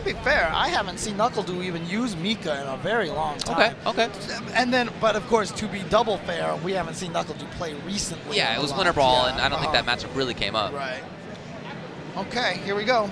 be fair, I haven't seen NuckleDu even use Mika in a very long time. Okay. And then, but of course, to be double fair, we haven't seen NuckleDu play recently. Yeah, it was Winter Brawl, and I don't think that matchup really came up. Right. Okay, here we go.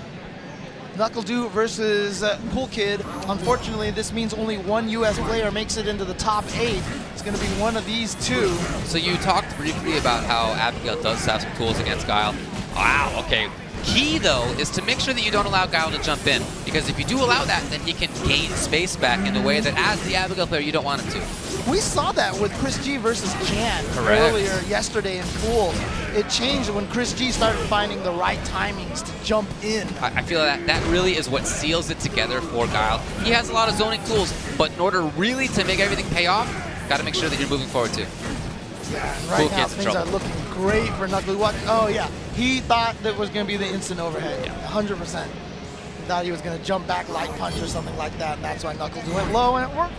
NuckleDu versus Cool Kid. Unfortunately, this means only one U.S. player makes it into the top 8. It's going to be one of these two. So you talked briefly about how Abigail does have some tools against Guile. Wow, okay. Key, though, is to make sure that you don't allow Guile to jump in. Because if you do allow that, then he can gain space back in a way that, as the Abigail player, you don't want him to. We saw that with Chris G versus Jan earlier yesterday in pools. It changed when Chris G started finding the right timings to jump in. I feel that really is what seals it together for Guile. He has a lot of zoning tools, but in order really to make everything pay off, got to make sure that you're moving forward too. Yeah, and right now things are looking great for NuckleDu. Oh yeah, he thought that was going to be the instant overhead, 100%. He thought he was going to jump back light punch or something like that, and that's why NuckleDu went low, and it worked.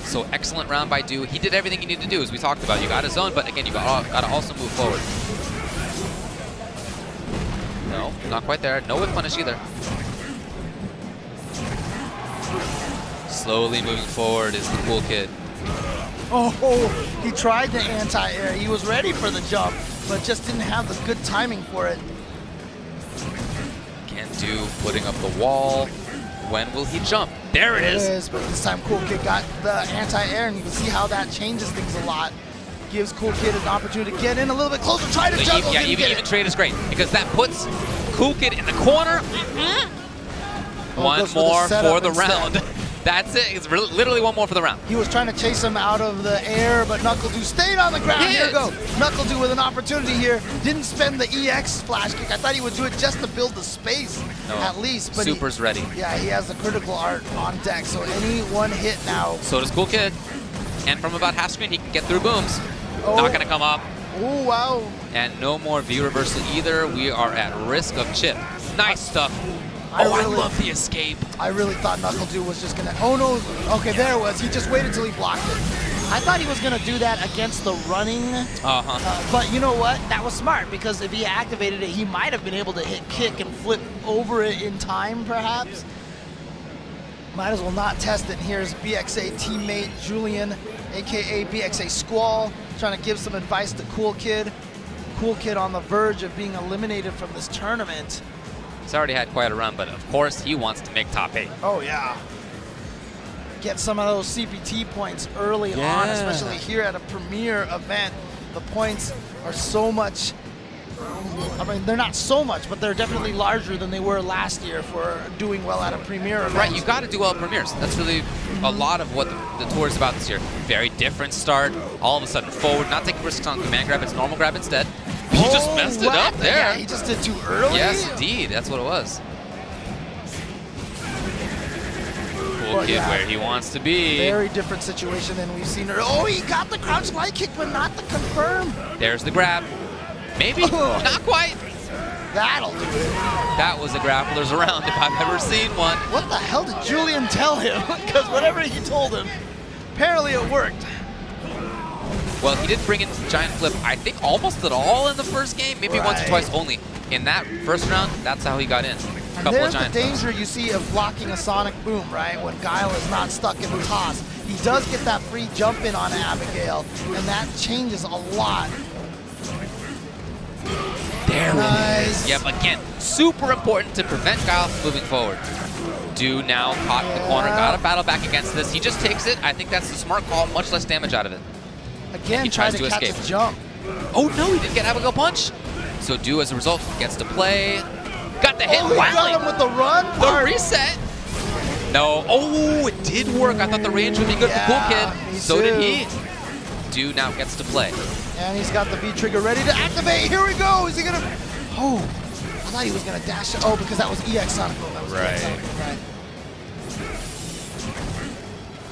So excellent round by Du. He did everything he needed to do, as we talked about. You got his zone, but again, you got to also move forward. No, not quite there. No whip punish either. Slowly moving forward is the Cool Kid. Oh, he tried the anti-air. He was ready for the jump, but just didn't have the good timing for it. Again, Du putting up the wall. When will he jump? There it is. But this time Cool Kid got the anti-air, and you can see how that changes things a lot. Gives Cool Kid an opportunity to get in a little bit closer, try to juggle. Yeah, even trade is great, because that puts Cool Kid in the corner. One more for the round. That's it. It's literally one more for the round. He was trying to chase him out of the air, but NuckleDu stayed on the ground. Here we go. NuckleDu with an opportunity here. Didn't spend the EX splash kick. I thought he would do it just to build the space, at least. But Super's ready. Yeah, he has the critical art on deck, so any one hit now. So does Cool Kid. And from about half screen, he can get through booms. Not going to come up. Oh, wow. And no more V reversal either. We are at risk of chip. Nice stuff. I love the escape. I really thought NuckleDu was just going to... Oh, no. Okay, there it was. He just waited till he blocked it. I thought he was going to do that against the running. But you know what? That was smart, because if he activated it, he might have been able to hit kick and flip over it in time, perhaps. Might as well not test it. And here's BXA teammate Julian, a.k.a. BXA Squall, trying to give some advice to Cool Kid. Cool Kid on the verge of being eliminated from this tournament. He's already had quite a run, but of course he wants to make top 8. Oh, yeah. Get some of those CPT points early on, especially here at a premier event. The points are so much, I mean, they're not so much, but they're definitely larger than they were last year for doing well at a premier event. Right, you've got to do well at premieres. That's really a lot of what the tour is about this year. Very different start, all of a sudden forward, not taking risks on command grab, it's normal grab instead. He just messed it up there. Yeah, he just did too early. Yes, indeed. That's what it was. Cool Kid where he wants to be. Very different situation than we've seen. Oh, he got the crouch light kick, but not the confirm. There's the grab. Maybe. Not quite. That'll do it. That was a grappler's round if I've ever seen one. What the hell did Julian tell him? Because whatever he told him, apparently it worked. Well, he didn't bring in Giant Flip, I think, almost at all in the first game. Maybe once or twice only. In that first round, that's how he got in. And there's the danger you see of blocking a Sonic Boom, right? When Guile is not stuck in the toss. He does get that free jump in on Abigail, and that changes a lot. There it is. Yep, again, super important to prevent Guile from moving forward. Du now caught in the corner, got to battle back against this. He just takes it. I think that's the smart call, much less damage out of it. Again, he tries to escape. Catch jump. Oh no, he didn't get Abigail punch. So Du, as a result, gets to play. Got the hit. Oh, he got him with the run. The reset. No. Oh, it did work. I thought the range would be good for Cool Kid. So did he. Du now gets to play. And he's got the V trigger ready to activate. Here we go. Is he gonna? Oh, I thought he was gonna dash. Oh, because that was EX Sonic. That was EX Sonic. Right.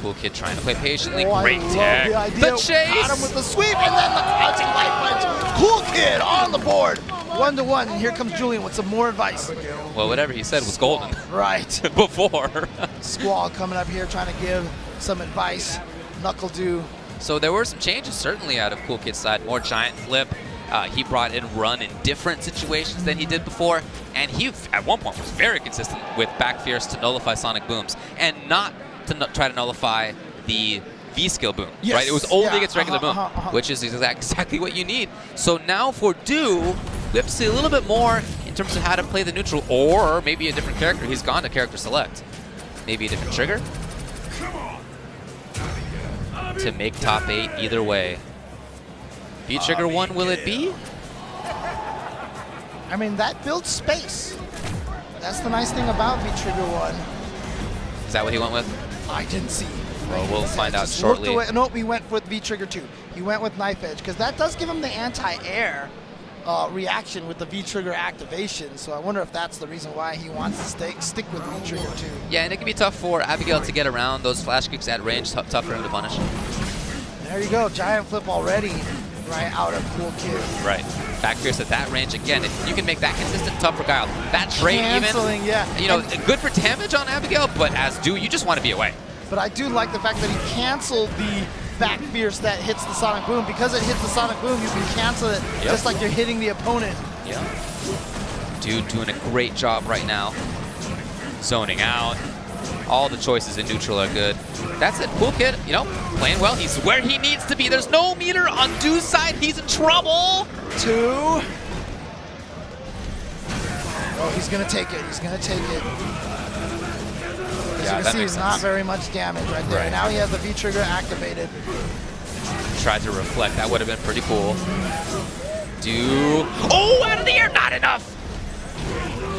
Cool Kid trying to play patiently. Oh, great tag. The chase. Got him with the sweep, and then the crouching light punch. Cool Kid on the board. 1-1, and here comes Julian with some more advice. Well, whatever he said was golden. Right. Before. Squall coming up here trying to give some advice. NuckleDu. So there were some changes certainly out of Cool Kid's side. More Giant Flip. He brought in run in different situations than he did before, and he, at one point, was very consistent with back fierce to nullify Sonic Booms, and not to try to nullify the V-skill boom, yes. right? It was only against regular boom, which is exactly what you need. So now for Du, we have to see a little bit more in terms of how to play the neutral, or maybe a different character. He's gone to character select. Maybe a different trigger to make top 8 either way. V-trigger 1, will it be? I mean, that builds space. That's the nice thing about V-trigger 1. Is that what he went with? I didn't see. Well, we'll find out shortly. Nope, he went with V-trigger 2. He went with knife edge, because that does give him the anti-air reaction with the V-trigger activation. So I wonder if that's the reason why he wants to stick with V-trigger 2. Yeah, and it can be tough for Abigail to get around those flash kicks at range. Tough for him to punish. There you go, giant flip already. Right out of Cool Kid. Right. Back fierce at that range. Again, if you can make that consistent, tough for Guile. That trade even, yeah. You know, good for damage on Abigail, but as Du, you just want to be away. But I do like the fact that he canceled the back fierce that hits the Sonic Boom. Because it hits the Sonic Boom, you can cancel it just like you're hitting the opponent. Yeah. Du doing a great job right now. Zoning out. All the choices in neutral are good. That's it. Cool Kid, you know, playing well. He's where he needs to be. There's no meter on Du's side. He's in trouble. 2. Oh, he's going to take it. He's going to take it. As you can see, he's not very much damage right there. Right. Now he has the V-trigger activated. Tried to reflect. That would have been pretty cool. Du. Oh, out of the air. Not enough.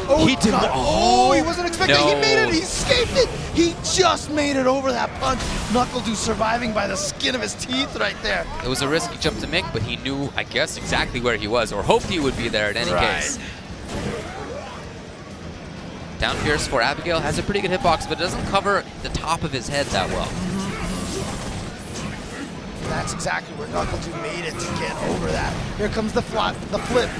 Oh, he did not. Oh, he wasn't expecting. No. He made it. He escaped it. He just made it over that punch. NuckleDu surviving by the skin of his teeth right there. It was a risky jump to make, but he knew, I guess, exactly where he was, or hoped he would be there in any case. Down fierce for Abigail has a pretty good hitbox, but it doesn't cover the top of his head that well. That's exactly where NuckleDu made it to get over that. Here comes the flip.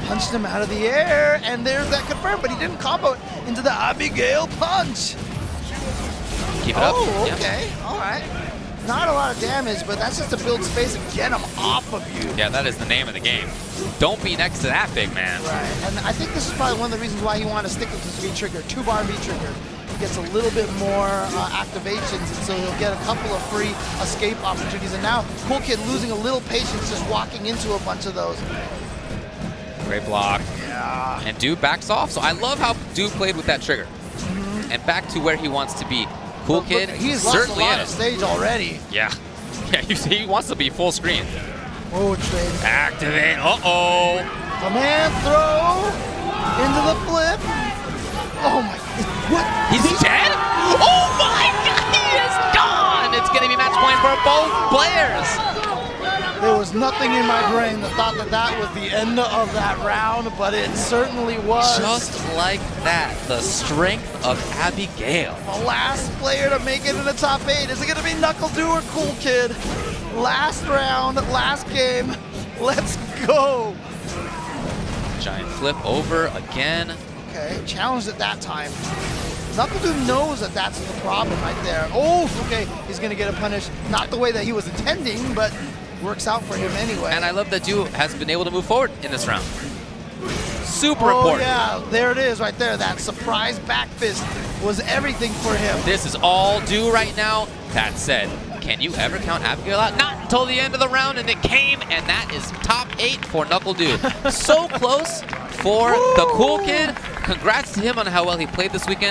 Punched him out of the air, and there's that confirm, but he didn't combo it into the Abigail punch. Keep it up. Oh, okay. Yeah. All right. Not a lot of damage, but that's just to build space and get him off of you. Yeah, that is the name of the game. Don't be next to that big man. Right, and I think this is probably one of the reasons why he wanted to stick with this V-trigger. 2-bar V-trigger. He gets a little bit more activations, and so he'll get a couple of free escape opportunities. And now, Cool Kid losing a little patience just walking into a bunch of those. Great block. Yeah. And Du backs off. So I love how Du played with that trigger. And back to where he wants to be. Cool Kid, he's certainly lost a lot of stage already. Yeah. Yeah, you see, he wants to be full screen. Oh, trade. Activate. Uh-oh. Command throw into the flip. Oh my, what? He's dead? Oh my God, he is gone. It's going to be match point for both players. There was nothing in my brain that thought that that was the end of that round, but it certainly was. Just like that, the strength of Abigail. The last player to make it in the top 8. Is it going to be NuckleDu or Cool Kid? Last round, last game. Let's go. Giant flip over again. Okay, challenged at that time. NuckleDu knows that that's the problem right there. Oh, okay, he's going to get a punish. Not the way that he was intending, but works out for him anyway. And I love that Du has been able to move forward in this round. Super important. Yeah, there it is right there. That surprise back fist was everything for him. This is all Du right now. That said, can you ever count Abigail out? Not until the end of the round, and it came, and that is top 8 for NuckleDu. So close for the Cool Kid. Congrats to him on how well he played this weekend.